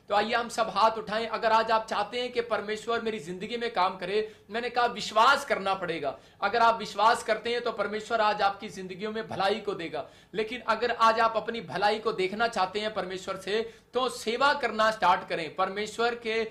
तो आइए हम सब हाथ उठाएं। अगर आज आप चाहते हैं कि परमेश्वर मेरी जिंदगी में काम करे, मैंने कहा विश्वास करना पड़ेगा। अगर आप विश्वास करते हैं तो परमेश्वर आज आपकी जिंदगियों में भलाई को देगा। लेकिन अगर आज आप अपनी भलाई को देखना चाहते हैं परमेश्वर से, तो सेवा करना स्टार्ट करें। परमेश्वर के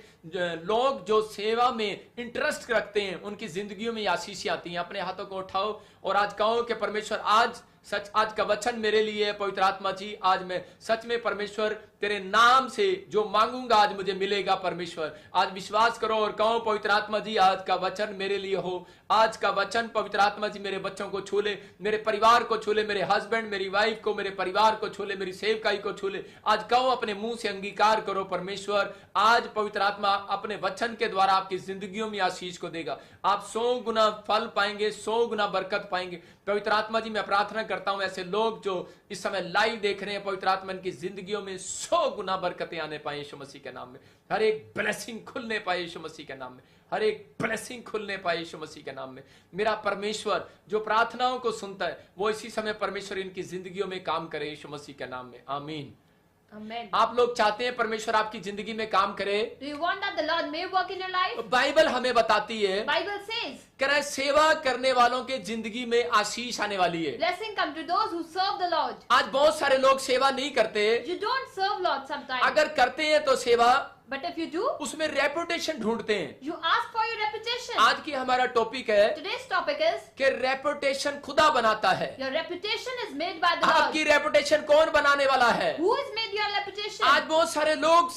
लोग जो सेवा में इंटरेस्ट रखते हैं उनकी जिंदगियों में आशीष आती है। अपने हाथों को उठाओ और आज कहो कि परमेश्वर आज सच, आज का वचन मेरे लिए है। पवित्र आत्मा जी, आज मैं सच में परमेश्वर तेरे नाम से जो मांगूंगा आज मुझे मिलेगा। परमेश्वर आज विश्वास करो और कहो पवित्र आत्मा जी आज का वचन मेरे लिए हो। आज का वचन पवित्र आत्मा जी मेरे बच्चों को छू ले, मेरे परिवार को छू ले, मेरे हस्बैंड मेरी वाइफ को, मेरे परिवार को छू ले, मेरी सेवकाई को छू ले। आज कहो, अपने मुंह से अंगीकार करो परमेश्वर आज पवित्र आत्मा अपने वचन के द्वारा आपकी जिंदगियों में आशीष को देगा। आप 100 गुना फल पाएंगे, 100 गुना बरकत पाएंगे। पवित्र आत्मा जी मैं प्रार्थना करता हूं ऐसे लोग जो इस समय लाइव देख रहे हैं, पवित्र आत्मा की जिंदगियों में 100 गुना बरकतें आने पाए यीशु मसीह के नाम में। हर एक ब्लेसिंग खुलने पाए यीशु मसीह के नाम में। हर एक ब्लेसिंग खुलने पाए यीशु मसीह के नाम में। मेरा परमेश्वर जो प्रार्थनाओं को सुनता है वो इसी समय परमेश्वर इनकी जिंदगियों में काम करे यीशु मसीह के नाम में। आमीन। Amen. आप लोग चाहते हैं परमेश्वर आपकी जिंदगी में काम करे? Do you want that the Lord may work in your life? Bible हमें बताती है Bible says, कि सेवा करने वालों के जिंदगी में आशीष आने वाली है। blessing come to those who serve the Lord. आज बहुत सारे लोग सेवा नहीं करते। You don't serve Lord sometimes. अगर करते हैं तो सेवा, But if you do, उसमें रेपुटेशन ढूंढते हैं। you ask for your reputation. आज की हमारा टॉपिक है Today's topic is, कि रेपुटेशन खुदा बनाता है। your reputation is made by the Lord. आपकी रेपुटेशन कौन बनाने वाला है? Who has made your reputation? आज बहुत सारे लोग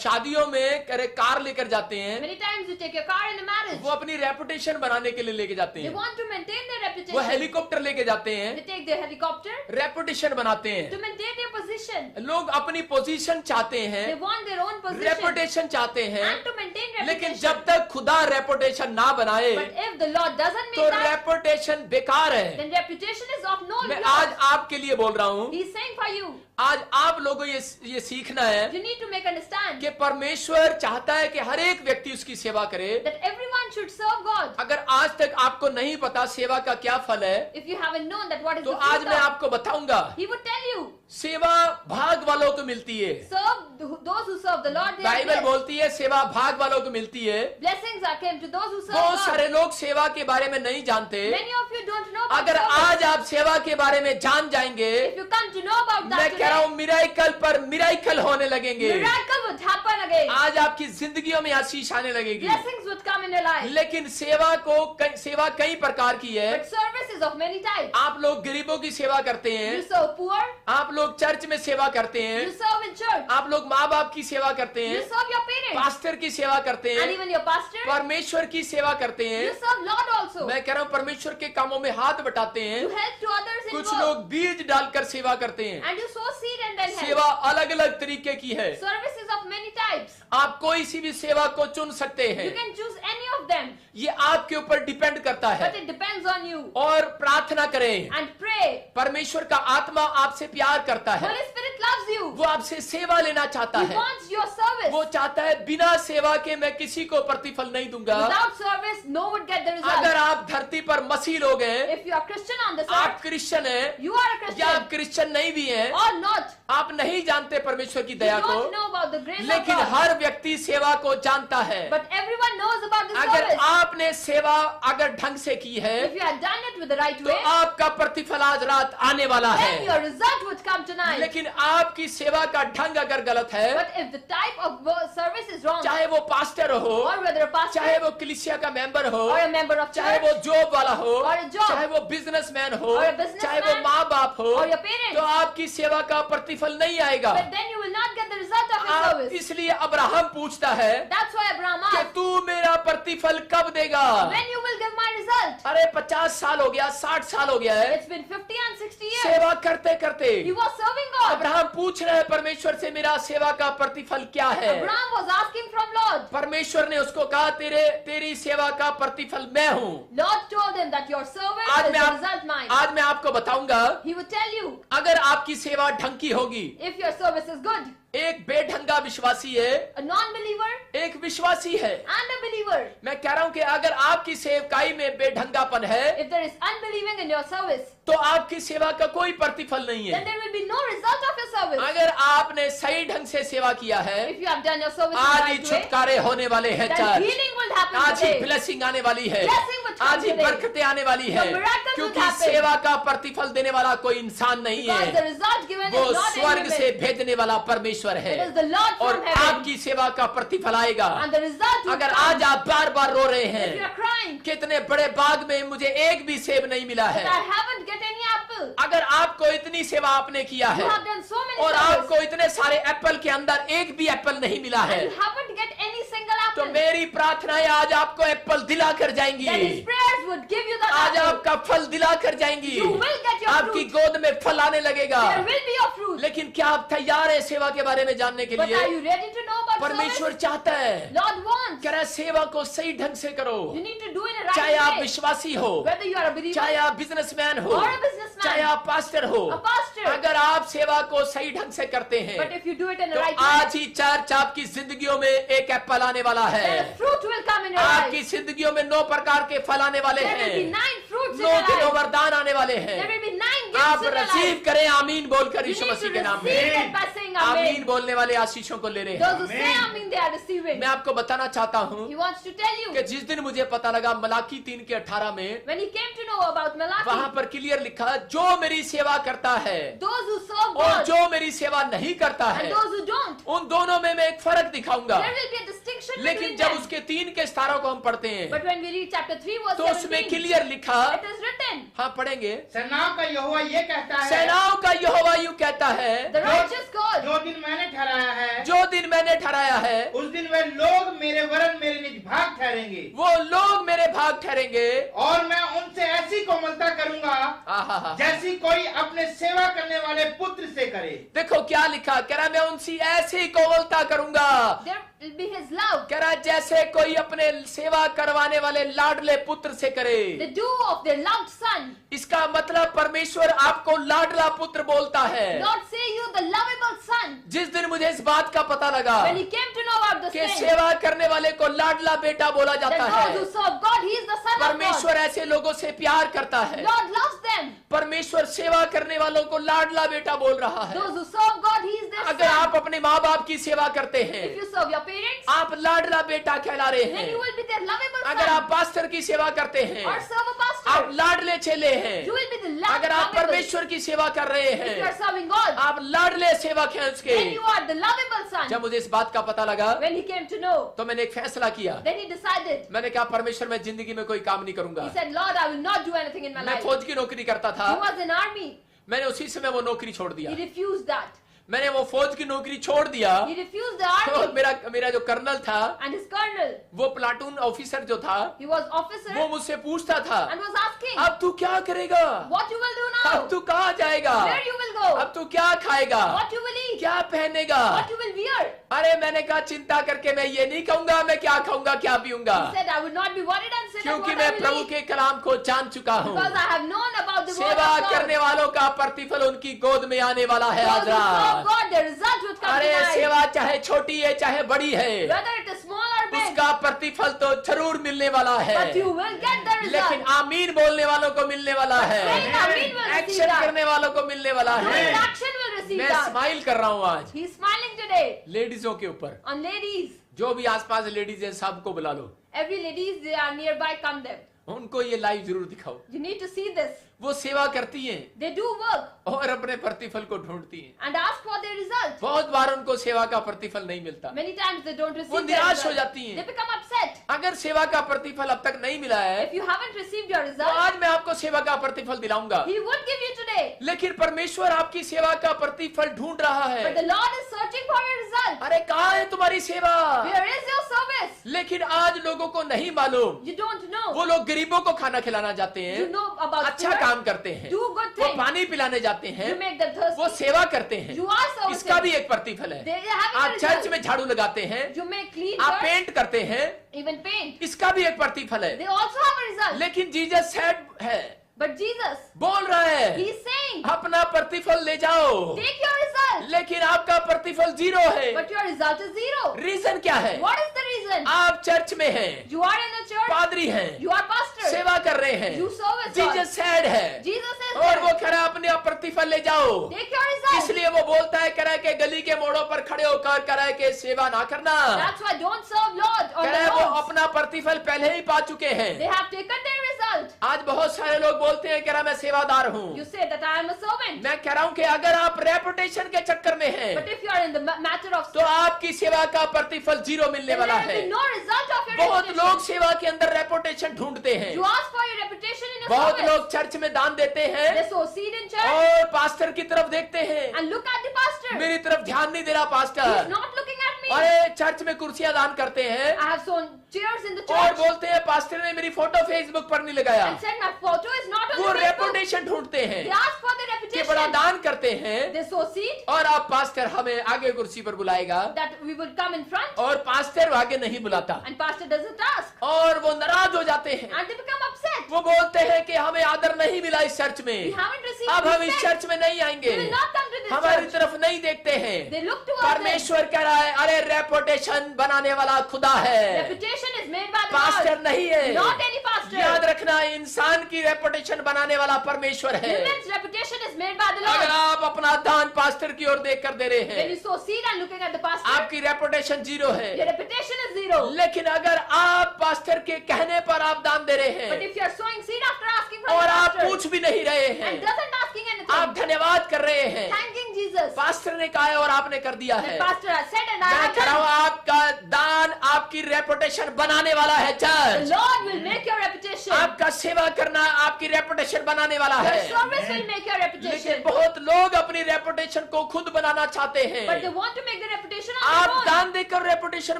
शादियों में कार लेकर जाते हैं, Many times you take your car in a marriage. वो अपनी रेपुटेशन बनाने के लिए लेके जाते They हैं। want to maintain their वो reputation. हेलीकॉप्टर लेके जाते हैं, They take their helicopter reputation बनाते हैं। to maintain their position. लोग अपनी पोजीशन चाहते They हैं, want their own position reputation चाहते हैं, and to maintain लेकिन reputation. जब तक खुदा रेपुटेशन ना बनाए But if the Lord doesn't तो make that, रेपुटेशन बेकार है। then reputation is of no मैं use. आज आपके लिए बोल रहा हूँ, He's saying for you, आज आप लोगों ये सीखना है you need to make understand कि परमेश्वर चाहता है कि हर एक व्यक्ति उसकी सेवा करे। that everyone should serve God. अगर आज तक आपको नहीं पता सेवा का क्या फल है, If you haven't known that what is तो the आज fruit मैं of, आपको बताऊंगा। He would tell you, सेवा भाग वालों को मिलती है। serve those who serve the Lord. They are Bible blessed. बोलती है सेवा भाग वालों को मिलती है। Blessings are came to those who serve बहुत God. सारे लोग सेवा के बारे में नहीं जानते। Many of you don't know about अगर service. आज आप सेवा के बारे में जान जाएंगे, If you come to know about मैं that कह रहा today, हूँ मिराइकल पर मिराइकल होने लगेंगे। miracle would happen again. आज आपकी जिंदगियों में आशीष आने लगेगी। Blessings would come in your life. लेकिन सेवा कई प्रकार की है। But service is of many types. आप लोग गरीबों की सेवा करते You हैं, serve poor. आप लोग चर्च में सेवा करते हैं, You serve in church. आप लोग माँ बाप की सेवा करते You हैं, serve your parents. पास्टर की सेवा करते And हैं, even your pastor. परमेश्वर की सेवा करते You हैं। serve Lord also. मैं कह रहा हूँ परमेश्वर के कामों में हाथ बटाते हैं। You help to others in कुछ work. लोग बीज डालकर सेवा करते हैं। And you sow seed and then सेवा help. अलग अलग तरीके की है। Service is of many types. आप कोई सी भी सेवा को चुन सकते You हैं, can choose any of them. ये आपके ऊपर डिपेंड करता But है। it depends on you. और प्रार्थना करें। And pray. परमेश्वर का आत्मा आपसे प्यार करता है, Holy Spirit loves you. वो आपसे सेवा लेना चाहता He है। wants your service. वो चाहता है बिना सेवा के मैं किसी को प्रतिफल नहीं दूंगा। Without service, no one would get the अगर result. आप धरती पर मसीह लोग हैं, If you are Christian on this आप earth, क्रिश्चियन हैं you are a या Christian आप क्रिश्चियन नहीं भी हैं, or not. आप नहीं जानते परमेश्वर की You दया को, don't know about the grace of लेकिन God. हर व्यक्ति सेवा को जानता है। But everyone knows about the अगर service. आपने सेवा अगर ढंग से की है If you had done it with the right तो way, आपका प्रतिफल आज रात आने वाला then है। your result would come tonight. लेकिन आपकी सेवा का ढंग अगर गलत है, But if the type of service is wrong, चाहे वो पास्टर हो, or whether a pastor चाहे वो कलीसिया का मेंबर हो, or a member of चाहे church, वो जॉब वाला हो, or a job, चाहे वो बिजनेसमैन हो, or a businessman, चाहे वो माँ बाप हो, or your parents, तो आपकी सेवा का प्रतिफल नहीं आएगा। but then you will not get the result of your आप service. इसलिए अब्राहम पूछता है That's why Abraham कि asked, तू मेरा प्रतिफल कब देगा? when you will give my result? अरे 50 साल हो गया, 60 साल हो गया है It's been 50 and 60 years. सेवा करते करते। He was serving God. Abraham पूछ रहे हैं परमेश्वर से मेरा सेवा का प्रतिफल क्या है? Abraham was asking from Lord. परमेश्वर ने उसको कहा तेरी सेवा का प्रतिफल मैं हूँ। Lord told him that your service आज is मैं the result mine. आज मैं आपको बताऊंगा, He would tell you, अगर आपकी सेवा ढंग की होगी, if your service is good. एक बेढंगा विश्वासी है, A non-believer, एक विश्वासी है। and a believer. मैं कह रहा हूं कि अगर आपकी सेवकाई में बेढंगापन है If there is unbelieving in your service, तो आपकी सेवा का कोई प्रतिफल नहीं then है। there will be no result of your service. अगर आपने सही ढंग से सेवा किया है, If you have done your service in the आज ही right way, छुटकारे होने वाले हैं then church. healing will happen आज ही today. ब्लेसिंग आने वाली है, Blessing will come आज ही today. बरकतें आने वाली है, The miracles will क्योंकि happen. सेवा का प्रतिफल देने वाला कोई इंसान नहीं Because the है, result given वो is not in स्वर्ग से heaven. भेजने वाला परमेश्वर है। It is the Lord और from heaven. आपकी सेवा का प्रतिफल आएगा। And the result will अगर come. आज आप बार बार रो रहे If you हैं, are crying, कितने बड़े बाग में मुझे एक भी सेब नहीं मिला that है, I haven't get any apple. अगर आपको इतनी सेवा आपने किया You है have done so many और services. आपको इतने सारे एप्पल के अंदर एक भी एप्पल नहीं मिला है, And you haven't get any single तो apple. मेरी प्रार्थनाएं आज आपको एप्पल दिला कर जाएंगी, Then his prayers would give you that आज apple. आपका फल दिला कर जाएंगी, You will get your आपकी fruit. गोद में फल आने लगेगा। There will be your fruit. लेकिन क्या आप तैयार है सेवा के बारे में जानने के But are लिए? you ready to know about परमेश्वर service? चाहता है, Lord wants. कह रहा है सेवा को सही ढंग से करो, You need to do it in a चाहे right आप way. विश्वासी हो, Whether you are a believer चाहे आप बिजनेसमैन हो, or a businessman, चाहे आप पास्टर हो, a pastor. अगर आप सेवा को सही ढंग से करते हैं But if you do it in a तो right way, आज ही चर्च आपकी जिंदगियों में एक एप्पल आने वाला then है। a fruit will come in your आपकी life. जिंदगियों में 9 प्रकार के फल आने वाले There will be हैं, 9 fruits in 9 your के 9 life. वरदान आने वाले There हैं। will be 9 gifts आप in your रिसीव life. करें आमीन बोलकर You Yeshu need Masih to के नाम receive में it by saying आमीन amen. बोलने वाले आशीषों को ले रहे Those हैं। who say amen, they are receiving. मैं आपको बताना चाहता हूँ He wants to tell कि you, जिस दिन मुझे पता लगा मलाकी 3 के 18 में, when he came to know about वहां Malachi, पर क्लियर लिखा जो मेरी सेवा करता है those who serve और God जो मेरी सेवा नहीं करता है, and those who don't, उन दोनों में मैं एक फर्क दिखाऊंगा। there will be a distinction लेकिन between जब them. उसके 3 के स्थानों को हम पढ़ते हैं But when we read chapter 3 verse तो उसमें 17, क्लियर लिखा, it is written, हाँ पढ़ेंगे, सेनाओं का यहोवा ये कहता है, सेनाओं का यहोवा यूं कहता है, the righteous God, जो दिन मैंने ठहराया है, जो दिन मैंने ठहराया है उस दिन वे लोग मेरे वरन मेरे निज भाग ठहरेंगे, वो लोग मेरे भाग ठहरेंगे। और मैं उनसे ऐसी कोमलता करूंगा आहा, जैसी कोई अपने सेवा करने वाले पुत्र से करे। देखो क्या लिखा, कह रहा मैं उनसी ऐसी कोमलता करूंगा, there will be his love, कह रहा जैसे कोई अपने सेवा करवाने वाले लाडले पुत्र से करे। the dew of their loved son. इसका मतलब परमेश्वर आपको लाडला पुत्र बोलता है। Lord say you the lovable son. जिस दिन मुझे इस बात का पता लगा When he came to know about the कि sin, सेवा करने वाले को लाडला बेटा बोला that जाता those who है, serve God, he is the son of परमेश्वर God. ऐसे लोगों से प्यार करता है। Lord loves them. परमेश्वर सेवा करने वालों को लाडला बेटा बोल रहा है। Those who serve God, he is their अगर son. आप अपने माँ बाप की सेवा करते हैं, If you serve your parents, आप लाडला बेटा कहला रहे then you हैं। will be their lovable अगर son. आप पास्टर की सेवा करते हैं, Or serve a आप pastor, लाडले चेले हैं। you will be the अगर आप lovable. परमेश्वर की सेवा कर रहे If you are हैं, serving God, आप लाडले सेवक हैं उसके। then you are the lovable son. जब मुझे इस बात का पता लगा When he came to know, तो मैंने एक फैसला किया। then he decided. मैंने कहा परमेश्वर मैं जिंदगी में कोई काम नहीं करूंगा। He said, Lord, I will not do anything in my मैं life. फौज की नौकरी करता था, He was in army. मैंने उसी समय वो नौकरी छोड़ दिया। He refused that. मैंने वो फौज की नौकरी छोड़ दिया He refused the और army. मेरा जो कर्नल था, And his colonel, वो प्लाटून ऑफिसर जो था, he was officer वो मुझसे पूछता था and was asking, अब तू क्या करेगा, what you will do now? अब तू कहाँ जाएगा, Where you will go? अब तू क्या खाएगा, What you will eat? क्या पहनेगा। What you will wear? अरे मैंने कहा चिंता करके मैं ये नहीं कहूंगा मैं क्या खाऊंगा क्या पीऊंगा, He said, I would not be worried and say that क्योंकि what मैं I प्रभु will eat. के कलाम को जान चुका हूँ। Because I have known about the word सेवा of God. करने वालों का प्रतिफल उनकी गोद में आने वाला है Those आज who serve रात। God, the result would come अरे tonight. सेवा चाहे छोटी है चाहे बड़ी है, Whether it is small or big, उसका प्रतिफल तो जरूर मिलने वाला है, but you will get the लेकिन result. आमीन बोलने वालों को मिलने वाला है, Saying amen will receive action that. करने वालों को मिलने वाला Doing है। action will receive मैं that. स्माइल कर रहा हूँ आज He is smiling today लेडीजों के ऊपर। on ladies. जो भी आसपास लेडीज है सबको बुला लो, Every ladies, they are nearby, come them. उनको ये लाइव जरूर दिखाओ। You need to see this. वो सेवा करती हैं They do work और अपने प्रतिफल को ढूंढती हैं। and ask for their result. बहुत बार उनको सेवा का प्रतिफल नहीं मिलता, Many times they don't वो receive their निराश हो result. जाती हैं। They become upset. अगर सेवा का प्रतिफल अब तक नहीं मिला है If you haven't received your तो result, आज मैं आपको सेवा का प्रतिफल दिलाऊंगा, He would give you today. लेकिन परमेश्वर आपकी सेवा का प्रतिफल ढूंढ रहा But the है। Lord is searching for your result. अरे कहाँ है तुम्हारी सेवा, Where is your service? लेकिन आज लोगों को नहीं मालूम। You don't know. वो लोग गरीबों को खाना खिलाना जाते You हैं, know about अच्छा poor. काम करते हैं, Do good वो things. पानी पिलाने जाते हैं, You make them thirsty. वो सेवा करते हैं, You are serving. इसका भी एक प्रतिफल है। They are having आप a चर्च result. में झाड़ू लगाते हैं, You make clean आप church, पेंट करते हैं, even paint. इसका भी एक प्रतिफल है। They also have a result. लेकिन जीसस सैड है, But Jesus, बोल रहा He है is saying, अपना प्रतिफल ले जाओ, take your result. लेकिन आपका प्रतिफल 0 है। But your result is zero. Reason क्या है? What is the reason? present. आप चर्च में हैं, You are in the church. पादरी हैं, You are pastor. सेवा कर रहे हैं, You serve as God. Jesus sad है, Jesus says और that. वो कह रहा है अपने आप प्रतिफल ले जाओ। Take your result. इसलिए वो बोलता है, कह रहा है कि गली के मोड़ों पर खड़े होकर कह रहा है कि सेवा ना करना, That's why don't serve Lord on कह the रहा है वो roads. अपना प्रतिफल पहले ही पा चुके हैं। They have taken their result. आज बहुत सारे लोग बोलते हैं, कह रहा मैं सेवादार हूँ। You say that I am a servant. मैं कह रहा हूँ कि अगर आप रेपुटेशन के चक्कर में हैं, But if you are in the matter of तो आपकी सेवा का प्रतिफल 0 मिलने then वाला there will है। be no result of your बहुत reputation. लोग सेवा के अंदर रेपुटेशन ढूंढते हैं, You ask for your reputation in your बहुत service. लोग चर्च में दान देते हैं They sow seed in church और पास्टर की तरफ देखते हैं, and look at the pastor. मेरी तरफ ध्यान नहीं दे रहा He is pastor, not looking at me. अरे चर्च में कुर्सियां दान करते हैं I have sown chairs in the और church बोलते हैं पास्टर ने मेरी फोटो फेसबुक पर नहीं लगाया। and said my photo is not on वो the Facebook. रेपुटेशन ढूंढते हैं They ask for the कि बड़ा reputation. दान करते हैं They sow seed और अब पास्टर हमें आगे कुर्सी पर बुलाएगा that we will come in front और पास्टर आगे नहीं बुलाता and pastor doesn't ask और वो नाराज हो जाते हैं। and they become upset. वो बोलते हैं कि हमें आदर नहीं मिला इस चर्च We में, haven't received अब हम इस respect. चर्च में नहीं आएंगे, We will not come to this हमारी church. तरफ नहीं देखते हैं। They look towards them. परमेश्वर कह रहा है, अरे रेपुटेशन बनाने वाला खुदा है, Reputation is made by the pastor Lord. नहीं है। Not any pastor. याद रखना, इंसान की रेपुटेशन बनाने वाला परमेश्वर है। Human's reputation is made by the अगर Lord. आप अपना दान पास्टर की ओर देख कर दे रहे When you हैं, sow seed and looking at the pastor, आपकी रेपुटेशन 0 है। your reputation is 0. लेकिन अगर आप पास्टर के कहने पर आप दान दे रहे But हैं if you are sowing seed after asking from और the आप pastor पूछ भी नहीं रहे and हैं, doesn't asking आप anything, धन्यवाद कर रहे हैं, thanking Jesus, पास्टर ने कहा है और आपने कर दिया the है, pastor has said and I मैं have कह रहा हूं done. आपका दान आपकी रेपुटेशन बनाने वाला है। The church, Lord will make your reputation. आपका सेवा करना आपकी रेपुटेशन बनाने वाला Your है। service will make your लेकिन reputation. बहुत लोग अपनी रेपुटेशन को खुद बनाना चाहते But they हैं। want to make the reputation on their आप own. दान देकर रेपुटेशन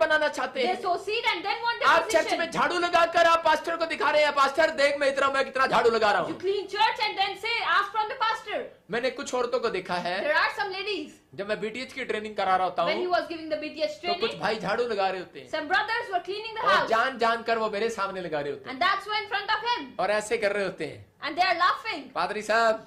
बनाना चाहते They हैं। sow seed and then want the आप चर्च position. में झाड़ू लगाकर आप पास्टर को दिखा रहे हैं, पास्टर देख मैं कितना झाड़ू लगा रहा You हूँ। clean church and then say, ask from the pastor. मैंने कुछ औरतों को देखा है, There are some ladies, जब मैं बीटीएच की ट्रेनिंग करा रहा होता when he हूँ was giving the BTS तो कुछ training, भाई झाड़ू लगा रहे होते हैं some brothers were cleaning the और house. जान जान कर वो मेरे सामने लगा रहे होते हैं And that's why in front of him. और ऐसे कर रहे होते हैं, And they are laughing. पादरी साहब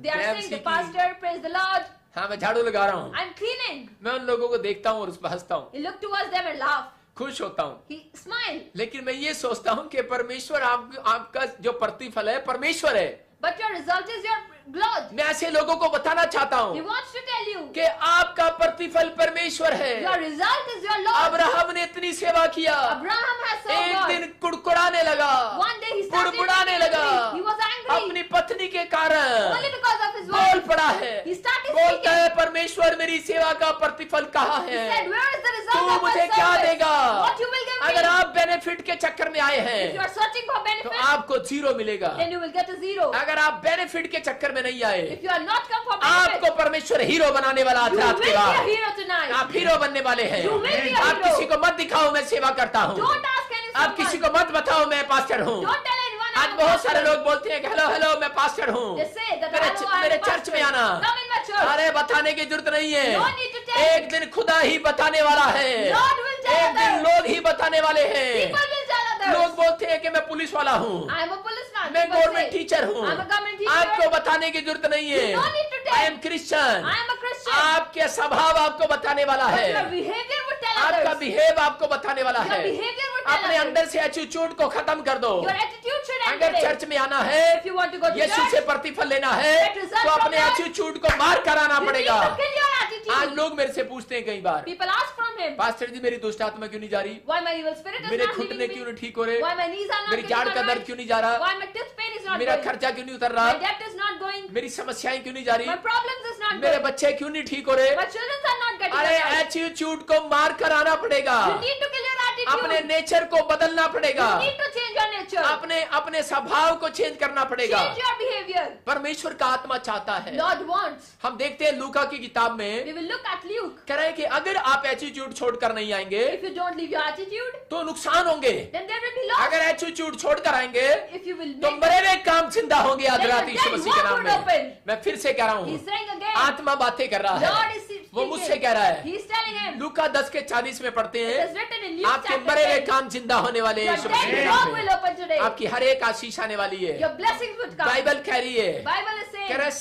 They are Prem saying, C the की, pastor, praise the Lord. हाँ मैं झाड़ू लगा रहा हूँ। I'm cleaning. मैं उन लोगों को देखता हूँ और उस पर हंसता हूँ, He looked towards them and laughed. खुश होता हूँ। He smiled. लेकिन मैं ये सोचता हूँ कि परमेश्वर आपका जो प्रतिफल है परमेश्वर है। But your result is your blood. मैं ऐसे लोगों को बताना चाहता He हूँ wants to tell you, कि आपका प्रतिफल परमेश्वर है। your result is your Lord. Abraham ने इतनी सेवा किया, Abraham has served एक God. दिन कुड़कुड़ाने लगा, One day he started बुड़बुड़ाने getting लगा, angry. He was angry अपनी पत्नी के कारण only because of his बोल wife. पड़ा है, He started बोलता speaking. है परमेश्वर मेरी सेवा का प्रतिफल कहाँ He है, said, where is the तू result of my मुझे क्या service? देगा? What you will give अगर me? आप बेनिफिट के चक्कर में आए If you हैं are searching for तो benefit, आपको 0 मिलेगा। then you will get a 0. अगर आप बेनिफिट के चक्कर में नहीं आए, If you are not come for benefit, आपको परमेश्वर हीरो बनाने वाला you आज will रात be के a बाद hero tonight. आप हीरो बनने वाले हैं। You will be a आप hero. किसी को मत दिखाओ मैं सेवा करता हूँ, Don't ask any आप किसी someone. को मत बताओ मैं पास्टर हूँ। Don't tell anyone आज I'm a बहुत सारे pastor. लोग बोलते हैं हेलो हेलो मैं पास्टर हूँ, They say that मेरे hello, I'm मेरे a चर्च pastor. में आना। Come in my church. अरे बताने की जरूरत नहीं है, No need to tell. एक दिन खुदा ही बताने वाला है, Lord will tell एक दिन others. लोग ही बताने वाले हैं। People will tell others. लोग बोलते हैं कि मैं पुलिस वाला हूँ, I am a policeman. मैं People गवर्नमेंट say, टीचर हूँ, I'm a government teacher. आपको बताने की जरूरत नहीं है। You don't need to tell. I am Christian, I am a Christian. आपके स्वभाव आपको बताने वाला But है, your behavior would tell आपका others. बिहेव आपको बताने वाला Your है। behavior would tell अपने others. अंदर से एटीट्यूड को खत्म कर दो। Your attitude should end अगर today. चर्च में आना है, If you want to go to Yeshu church, से प्रतिफल लेना है Get result तो from अपने that. एटीट्यूड को मार कर आना you need पड़ेगा। to kill your attitude. आज लोग मेरे से पूछते हैं कई बार, People ask from him, pastor ji मेरी दुष्ट आत्मा क्यों नहीं जा रही, why my evil spirit is मेरे not घुटने leaving क्यों me? नहीं ठीक हो रहे, Why my knees are not मेरी getting जाड़ का दर्द alright? क्यों नहीं जा रहा, Why my tooth pain is not मेरा going? खर्चा क्यों नहीं उतर रहा, My debt is not going. मेरी समस्याएं क्यों नहीं जा रही, My problems is not मेरे going. बच्चे क्यों नहीं ठीक हो रहे। My children are not getting अरे alright. एटीट्यूड को मार कर आना पड़ेगा, You need to kill your अपने attitude. नेचर को बदलना पड़ेगा, You need to change your nature. अपने अपने स्वभाव को चेंज करना पड़ेगा। Change your behavior. परमेश्वर का आत्मा चाहता है। Lord wants. हम देखते हैं लूका की किताब में We will look at Luke. कह रहे हैं कि अगर आप एटीट्यूड छोड़कर नहीं आएंगे If you don't leave your attitude, तो नुकसान होंगे, then there will be loss. अगर एटीट्यूड छोड़कर आएंगे If you will तो make मरे हुए काम जिंदा होंगे। आज Then रात the यीशु dead मसीह के नाम would open. में मैं फिर से कह रहा हूँ, He's saying again. आत्मा बातें कर रहा Lord है, is speaking. वो मुझसे कह रहा है। He's telling him. लूका 10:40 में पढ़ते It हैं, is written in Luke आपके chapter मरे हुए 10. काम जिंदा होने वाले हैं Your यीशु dead मसीह के dog नाम will में। open today. आपकी हर एक आशीष आने वाली है। Your blessings would come. Bible कह रही है, Bible is कह saying रहे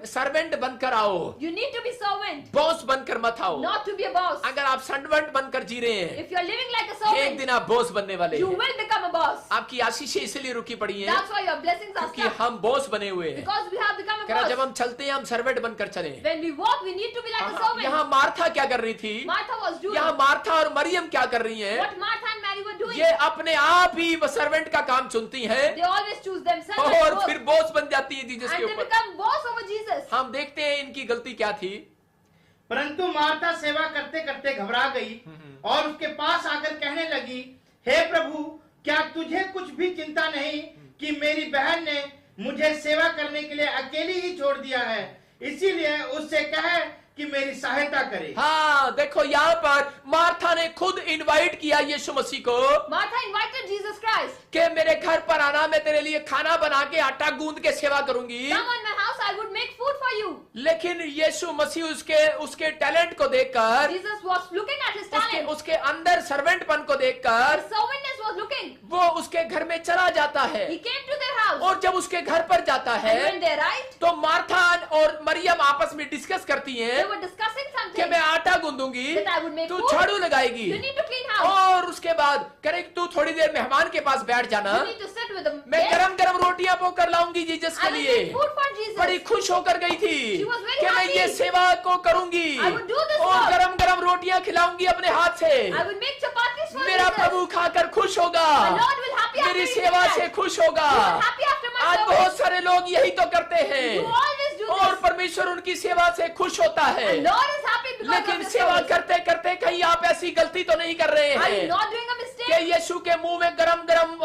सर्वेंट बनकर आओ, you need to be servant, boss बनकर मत आओ। not to be a boss. अगर आप सर्वेंट बनकर जी रहे हैं, if you are living like a एक servant, दिन आप बॉस बनने वाले you हैं। will become a boss. आपकी आशीषें इसलिए रुकी पड़ी हैं That's why your blessings are क्योंकि stuck. हम बॉस बने हुए हैं। Because we have become a कह रहा जब boss. हम चलते हैं हम सर्वेंट बनकर चले। When we walk, we need to be like a servant. यहाँ मार्था क्या कर रही थी? Martha was doing. यहाँ मार्था और मरियम क्या कर रही हैं? What Martha and Mary were doing. ये अपने आप ही सर्वेंट का काम चुनती हैं They always choose themselves as और boss. फिर बॉस बन जाती है जीसस And के they ऊपर। become boss over Jesus. हम देखते हैं इनकी गलती क्या थी। परंतु मार्था सेवा करते करते घबरा गई और उसके पास आकर कहने लगी, हे प्रभु, क्या तुझे कुछ भी चिंता नहीं कि मेरी बहन ने मुझे सेवा करने के लिए अकेली ही छोड़ दिया है, इसीलिए उससे कहे कि मेरी सहायता करे। हाँ देखो यहाँ पर मार्था ने खुद इनवाइट किया यीशु मसीह को Martha invited Jesus Christ. कि मेरे घर पर आना, मैं तेरे लिए खाना बना के आटा गूंद के सेवा करूंगी। Come on my house, I would make food for you. लेकिन यीशु मसीह उसके टैलेंट को देखकर, Jesus was looking at his उसके talent. उसके अंदर सर्वेंटपन को देखकर His servantness was looking. वो उसके घर में चला जाता है। He came to their house. और जब उसके घर पर जाता And है when they arrived, तो मार्था और मरियम आपस में डिस्कस करती they हैं were discussing कि something. मैं आटा गूंदूंगी, That I would make तू food. झाड़ू लगाएगी You need to clean house. और उसके बाद करे तू थोड़ी देर मेहमान के पास बैठ जाना, You need to sit with them. मैं गरम गरम रोटियां पोकर लाऊंगी जीसस के I will लिए। make food for Jesus. बड़ी खुश होकर गई थी She was very कि मैं happy. ये सेवा को करूंगी I would do this और work. गरम गरम रोटियां खिलाऊंगी अपने हाथ से। I will make chapatis for मेरा Jesus. प्रभु खाकर खुश होगा, My Lord will happy after मेरी eating सेवा that. से खुश होगा। You are happy after my आज service. बहुत सारे लोग यही तो करते You हैं always do और this. परमेश्वर उनकी सेवा से खुश होता है। And Lord is happy because of लेकिन this सेवा service. करते करते कहीं आप ऐसी गलती तो नहीं कर रहे Are you हैं not doing a कि mistake? यीशु के मुंह में गरम गरम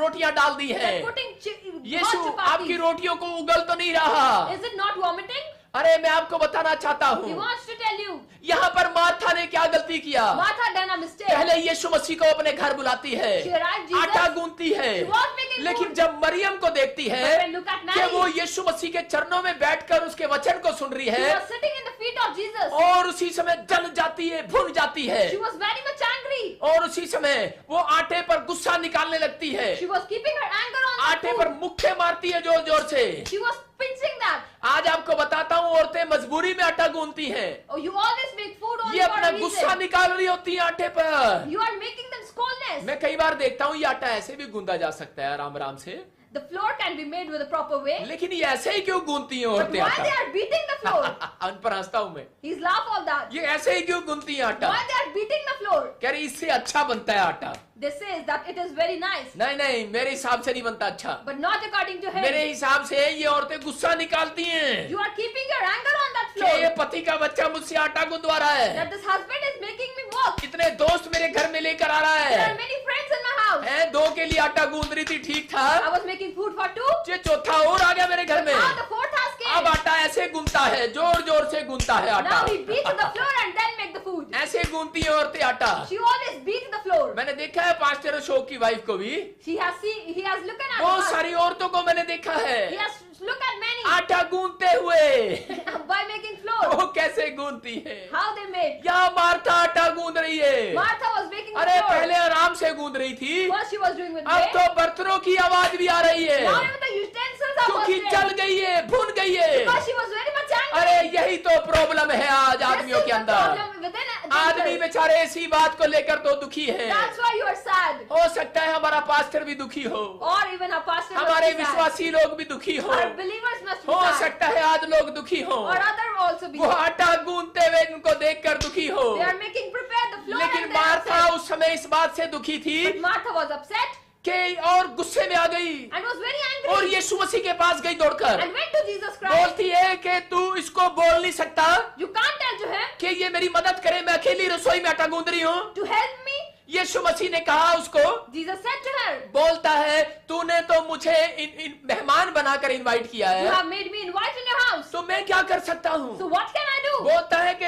रोटियां डाल दी हैं? That putting यीशु hot आपकी chapatis. रोटियों को उगल तो नहीं रहा। Is it not vomiting? अरे मैं आपको बताना चाहता He हूँ wants to tell you. यहाँ पर मार्था ने क्या गलती किया। Martha done a mistake. पहले यीशु मसीह को अपने घर बुलाती है, She arrived Jesus. आटा गूंथती है, She was making लेकिन food. जब मरियम को देखती But है when look at कि Mary, वो यीशु मसीह के चरणों में बैठकर उसके वचन को सुन रही she है was sitting in the feet of Jesus. और उसी समय जल जाती है, भुन जाती है She was very much angry. और उसी समय वो आटे पर गुस्सा निकालने लगती है, She was keeping her anger on the आटे पर food. मुक्के मारती है जोर जोर से। She was pinching that. आज आपको बताता हूँ औरतें मजबूरी में आटा गूंथती हैं, Oh, you always make food only ये for अपना a गुस्सा reason. निकाल रही होती है आटे पर। You are making them scoldness. मैं कई बार देखता हूँ ये आटा ऐसे भी गूंदा जा सकता है आराम आराम से, The flour can be made with a proper way. लेकिन ये ऐसे ही क्यों गूंथती हैं But औरतें why they आटा? are beating the flour? उन पर हंसता हूँ मैं, He's laugh all that. ये ऐसे ही क्यों गूंथती हैं आटा? Why they are beating the flour? कह रही इससे अच्छा बनता है आटा। They say that it is very nice, नहीं नहीं, मेरे हिसाब से नहीं बनता अच्छा। but not according to मेरे him. हिसाब से ये औरतें गुस्सा निकालती हैं You are keeping your anger on that कि ये flour. पति का बच्चा मुझसे आटा गुंदवा रहा है, That this husband is making me work. इतने दोस्त मेरे घर में लेकर आ रहा There are है, many friends in my house. हैं दो के लिए आटा गूंद रही थी, ठीक था, I was making food for two. ये चौथा और आ गया मेरे घर में। Now the fourth house अब came. आटा ऐसे गूंदता है, जोर जोर से गूंदता है आटा, Now he beats the flour and then make the food. ऐसे गूंदती है औरतें आटा। She always beats the flour. मैंने देखा है पास्टर अशोक की वाइफ को भी, He has looked at बहुत her. सारी औरतों को मैंने देखा He है has looked at many आटा गूंदते हुए। by making flour. वो कैसे गूंदती है? How they made. यहाँ मार्था आटा गूंद रही है। Martha was making the अरे flour. पहले आराम से गूंद रही थी, First she was doing with अब clay. तो बर्तनों की आवाज भी आ रही है Now even the utensils are क्योंकि busted. जल गई है, भुन गई है। Because she was very much angry. अरे यही तो प्रॉब्लम है आज This आदमियों is के the अंदर। problem within आदमी themselves. बेचारे इसी बात को लेकर तो दुखी है। That's why you are sad. हो सकता है हमारा पास्टर भी दुखी हो, Or even our pastor must हमारे be sad. विश्वासी लोग भी दुखी हो, Our believers must be हो sad. सकता है आज लोग दुखी हो, Or other also be वो sad. आटा गूंदते हुए इनको देखकर दुखी हो। They are making prepared the flour लेकिन and they are Martha upset. उस समय इस बात से दुखी थी But Martha was upset कि और गुस्से में आ गई and was very और angry यीशु मसीह के पास गई दौड़कर, and went to Jesus Christ. बोलती है कि तू इसको बोल नहीं सकता You can't tell to him कि ये मेरी मदद करे, मैं अकेली रसोई में आटा गूंद रही हूँ। to help me. यीशु मसीह ने कहा उसको, Jesus said to her, बोलता है तूने तो मुझे इन मेहमान बनाकर इनवाइट किया you है, have made me invite in your house. तो मैं क्या कर सकता हूँ? So what can I do? बोलता है कि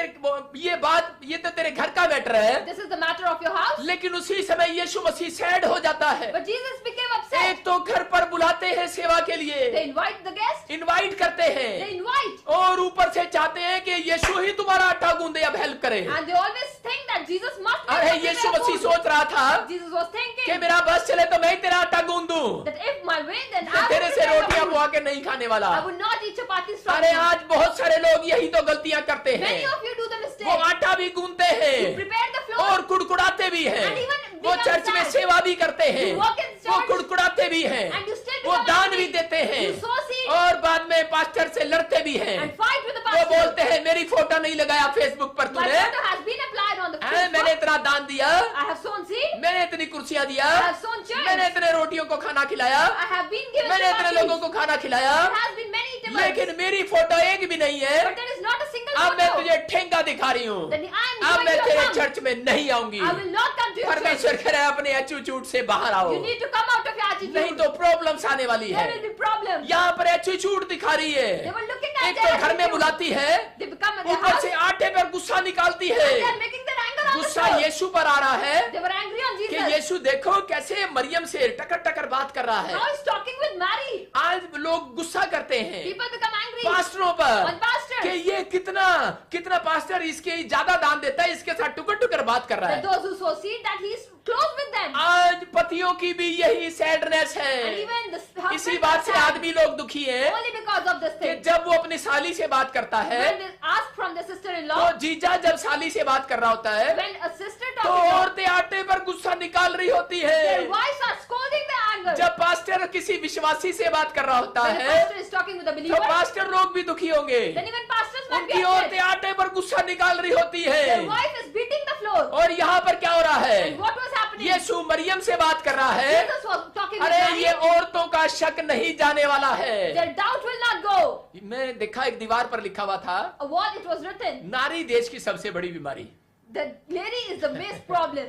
ये तो तेरे घर का मैटर है, This is the matter of your house. लेकिन उसी समय यीशु मसीह सैड हो जाता है। But Jesus became upset. एक तो घर पर बुलाते हैं सेवा के लिए, They invite the guest. Invite करते They हैं invite. और ऊपर से चाहते हैं कि यीशु ही तुम्हारा आटा गूंदे, अब हेल्प करे। And they always think that Jesus must make अरे the Yeshu prepare Masih food. सोच रहा था Jesus was कि thinking मेरा बस चले तो मैं ही तेरा आटा गूंद दूं, that if my way, then मैं I तेरे would से prepare रोटियां the food. बुआ के नहीं खाने वाला। I would not eat chapatis from अरे you. आज बहुत सारे लोग यही तो गलतियां करते हैं, Many of you do the वो mistake. आटा भी गूंदते You हैं prepare the floor. और कुड़कुड़ाते भी हैं, And even वो become चर्च में sad. सेवा भी करते हैं, You work in वो church. कुड़कुड़ाते भी हैं, And you still वो become दान angry. भी देते हैं, You sow seed. और बाद में पास्टर से लड़ते भी हैं। And fight with the वो pastor. बोलते हैं मेरी फोटो नहीं लगाया फेसबुक पर My तूने, photo has been applied on the मैंने Facebook. इतना दान दिया, I have sown seed. मैंने इतनी कुर्सियां दिया, I have sown chairs. मैंने इतने रोटियों को खाना खिलाया, I have been given मैंने इतने लोगों chapati. को खाना खिलाया, There has been many tables. लेकिन मेरी फोटो एक भी नहीं है। But there is not a single अब मैं photo. तुझे ठेंगा दिखा रही हूँ, Then I am अब going मैं to तेरे come. चर्च में नहीं आऊंगी। I will not come to your church. परमेश्वर कह रहा है अपने एटीट्यूड से बाहर आओ, You need to come out of your attitude. नहीं तो प्रॉब्लम्स आने वाली है। There will be problems. यहाँ पर एटीट्यूड दिखा रही They है, were looking at एक their तो घर में attitude. बुलाती है, They become at their ऊपर house. से आटे पर गुस्सा निकालती They are है। making their anger on the गुस्सा floor. यीशु पर आ रहा है They were angry on कि Jesus. यीशु देखो कैसे मरियम से टकर टकर बात कर रहा है। Now he's talking with Mary. आज लोग गुस्सा करते हैं People become angry पास्टरों पर on pastors. कि ये कितना कितना पास्टर इसके ज्यादा दान देता है, इसके साथ टुकर टुकर बात कर रहा That है। those who sow seed, that he's close with them. आज पतियों की भी यही सैडनेस And है, even the इसी husband बात are से sad आदमी लोग दुखी है only because of this कि thing. जब वो अपनी साली से बात करता है When they ask from the तो sister-in-law, जीजा जब साली से बात कर रहा होता है when a sister तो talks to औरतें आटे पर गुस्सा निकाल रही होती their है। wives are scolding their anger. जब पास्टर किसी विश्वासी से बात कर रहा होता When the है pastor is talking with a तो believer, पास्टर लोग भी दुखी होंगे, then even pastors might उनकी get औरतें upset. आटे पर गुस्सा निकाल रही होती Their है। wife is beating the floor. और यहाँ पर क्या हो रहा है, And what was happening? यीशु मरियम से बात कर रहा है, Jesus was talking with अरे Mary. ये औरतों का शक नहीं जाने वाला है। Their doubt will not go. मैं देखा एक दीवार पर लिखा हुआ था, A wall, it was written. नारी देश की सबसे बड़ी बीमारी। The lady is the biggest problem.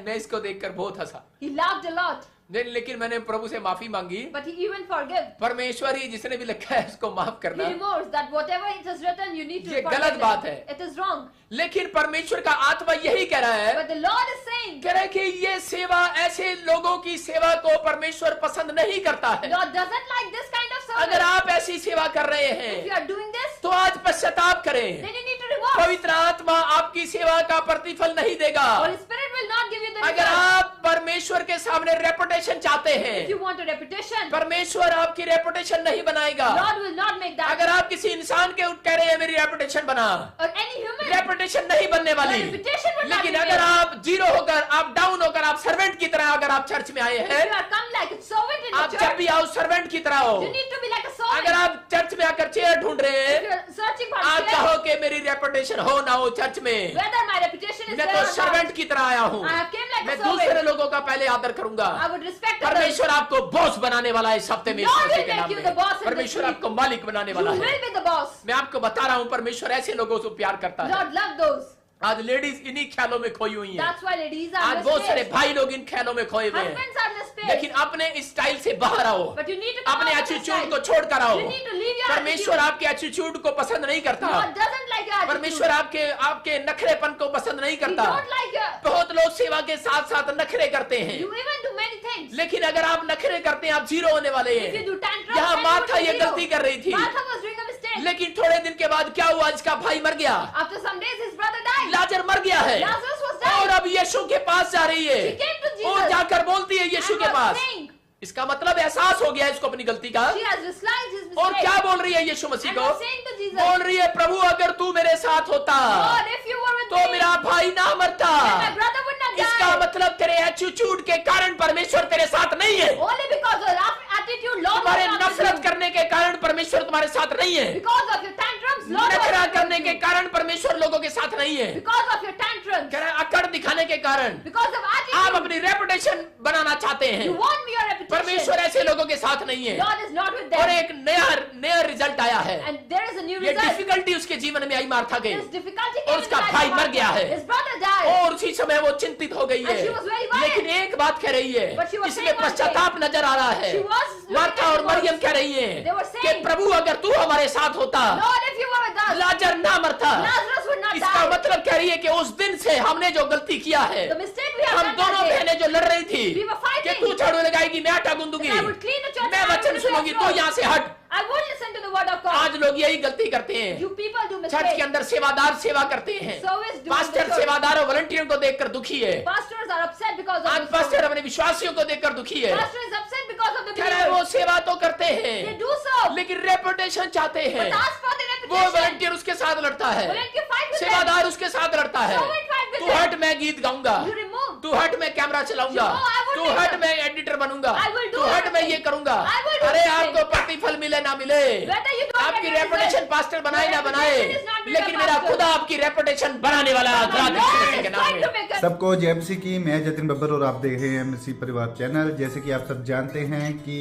मैं इसको देखकर बहुत हंसा, He laughed a lot, लेकिन मैंने प्रभु से माफी मांगी। but he even forgave. परमेश्वर ही जिसने भी लिखा है उसको माफ He करना, remorse that whatever it is written, you need to ये forgive गलत them. बात है। It is wrong. लेकिन परमेश्वर का आत्मा यही कह रहा है, But the Lord is saying, कह रहा है कि ये सेवा, ऐसे लोगों की सेवा को परमेश्वर पसंद नहीं करता है। Lord doesn't like this kind of अगर service. आप ऐसी सेवा कर रहे If हैं you are doing this, तो आज पश्चाताप करें। then you need to reverse. पवित्र आत्मा आपकी सेवा का प्रतिफल नहीं देगा। Holy Spirit will not give you the अगर result. आप परमेश्वर के सामने रेपुटेशन चाहते If हैं, you want a reputation, परमेश्वर आपकी रेपुटेशन नहीं बनाएगा। Lord will not make that. अगर आप किसी इंसान के कह रहे हैं मेरी रेपुटेशन बना, Or any human, रेपुटेशन नहीं बनने your वाली। reputation will not be लेकिन अगर made. आप जीरो होकर, आप डाउन होकर, आप सर्वेंट की तरह अगर आप चर्च में आए If हैं, you are come like a servant in आप the जब church, भी आओ सर्वेंट की तरह हो। you need to be like a अगर servant. आप चर्च में आकर चेयर ढूंढ रहे If हैं, you are searching for आप a chair, चाहो कि मेरी रेपुटेशन हो ना हो चर्च में, whether my reputation is मैं there तो or not, सर्वेंट की तरह आया हूँ। I have came like मैं a दूसरे servant. लोगों का पहले आदर करूंगा। I would respect others. परमेश्वर आपको बॉस बनाने वाला है इस हफ्ते में, Lord यीशु मसीह will के नाम make you the boss in में। this परमेश्वर week. आपको मालिक बनाने You वाला will है। be the boss. मैं आपको बता रहा हूँ, परमेश्वर ऐसे लोगों से प्यार करता है। Lord love those. आज लेडीज इन्हीं ख्यालों में खोई हुई हैं। That's why ladies are आज बहुत सारे misplaced. भाई लोग इन ख्यालों में खोए हुए हैं। Husbands are misplaced. लेकिन अपने स्टाइल से बाहर आओ, But you need to come अपने out of this attitude style. को छोड़ कर आओ। You need to leave your परमेश्वर attitude. आपके एटीट्यूड को पसंद नहीं करता। God doesn't like your attitude. परमेश्वर आपके आपके नखरेपन को पसंद नहीं He करता। don't like your. बहुत लोग सेवा के साथ साथ नखरे करते हैं, You even do many things. लेकिन अगर आप नखरे करते हैं आप जीरो होने वाले If you हैं। do tantrums, यहाँ then you मार्था would ये be zero. गलती कर रही थी, Martha was doing a mistake. लेकिन थोड़े दिन के बाद क्या हुआ, इसका भाई मर गया, After some days, his brother died. लाजर मर गया है, Lazarus was और dying. अब यीशु के पास जा रही है She came to Jesus. और जाकर बोलती है यीशु And के was पास। saying, इसका मतलब एहसास हो गया इसको अपनी गलती का। she has realized his और mistake. क्या बोल रही है यीशु मसीह And को, was saying to Jesus, बोल रही है प्रभु अगर तू मेरे साथ होता Lord, if you were with तो me, मेरा भाई ना मरता। then my brother would not इसका die. मतलब तेरे एटीट्यूड के कारण परमेश्वर तेरे साथ नहीं है, Only because of your attitude, Lord तुम्हारे was not with नफरत you. करने के कारण परमेश्वर तुम्हारे साथ नहीं है, Because of your tantrums, Lord was नखरा not करने with के you. कारण परमेश्वर लोगों के साथ नहीं है, Because of your tantrums, कह रहा है अकड़ दिखाने के कारण because of आप attitude, अपनी रेपुटेशन बनाना चाहते हैं। you want your reputation. परमेश्वर ऐसे लोगों के साथ नहीं है। God is not with और them. एक नया रिजल्ट आया है, And there is a new ये result. डिफिकल्टी उसके जीवन में आई मार्था के, This difficulty और came in उसका the life भाई of मर गया Martha. है। His brother died. और उसी समय वो चिंतित हो गई है। And she was very worried. लेकिन एक बात कह रही है, But she was इसमें saying one पश्चाताप नजर आ रहा है। She was looking Martha at और the मरियम words. कह रही है They were कि saying, प्रभु अगर तू हमारे साथ होता, Lord, if you were with us, लाजर ना मरता। Lazarus would not इसका die. मतलब कह रही है कि उस दिन से हमने जो गलती किया है, The mistake we have हम done दोनों that day, बहनें जो लड़ रही थी We were fighting. कि तू झाड़ू लगाएगी मैं आटा गूंदूंगी, I would clean the church मैं and I वचन would सुनूंगी, prepare तू यहाँ से हट। I would listen to the word of God. आज लोग यही गलती करते हैं, You people do चर्च के mistakes. अंदर सेवादार सेवा करते हैं, Service doing pastor the church. सेवादार और वॉलंटियरों को देखकर दुखी है। Pastors are upset because of आज this. पास्टर अपने विश्वासियों को देखकर दुखी है, Pastor is upset because of the कह रहा है वो believers. सेवा तो करते They हैं do so. लेकिन रेपुटेशन चाहते हैं। But ask for the वो reputation. वॉलंटियर उसके साथ लड़ता है, Volunteer fight with them. सेवादार उसके साथ लड़ता है, Servant fight with तू them. हट मैं गीत गाऊंगा, You remove. तू हट मैं कैमरा चलाऊंगा, No, I won't तू do हट that. मैं एडिटर बनूंगा, I will do तू हट everything. मैं ये करूंगा। I will do अरे everything. आपको प्रतिफल मिले ना मिले, Whether you don't आपकी get a reputation result. Pastor बनाए Your ना बनाए, reputation is not built लेकिन up, मेरा pastor. खुदा आपकी रेपुटेशन बनाने वाला है, My धराधर Lord कृष्ण is के नाम going to में। make a सबको जय मसीह की। मैं जतिन बब्बर और आप देख रहे हैं एमसी परिवार चैनल। जैसे कि आप सब जानते हैं कि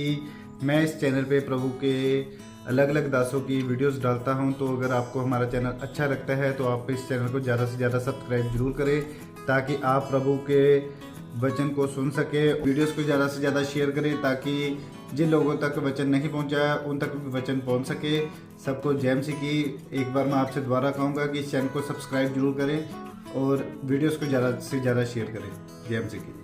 मैं इस चैनल पे प्रभु के अलग अलग दासों की वीडियोस डालता हूं, तो अगर आपको हमारा चैनल अच्छा लगता है तो आप इस चैनल को ज़्यादा से ज़्यादा सब्सक्राइब जरूर करें, ताकि आप प्रभु के वचन को सुन सके। वीडियोस को ज़्यादा से ज़्यादा शेयर करें, ताकि जिन लोगों तक वचन नहीं पहुंचा उन तक भी वचन पहुंच सके। सबको जय मसीह की। एक बार मैं आपसे दोबारा कहूँगा कि इस चैनल को सब्सक्राइब जरूर करें और वीडियोस को ज़्यादा से ज़्यादा शेयर करें। जय मसीह की।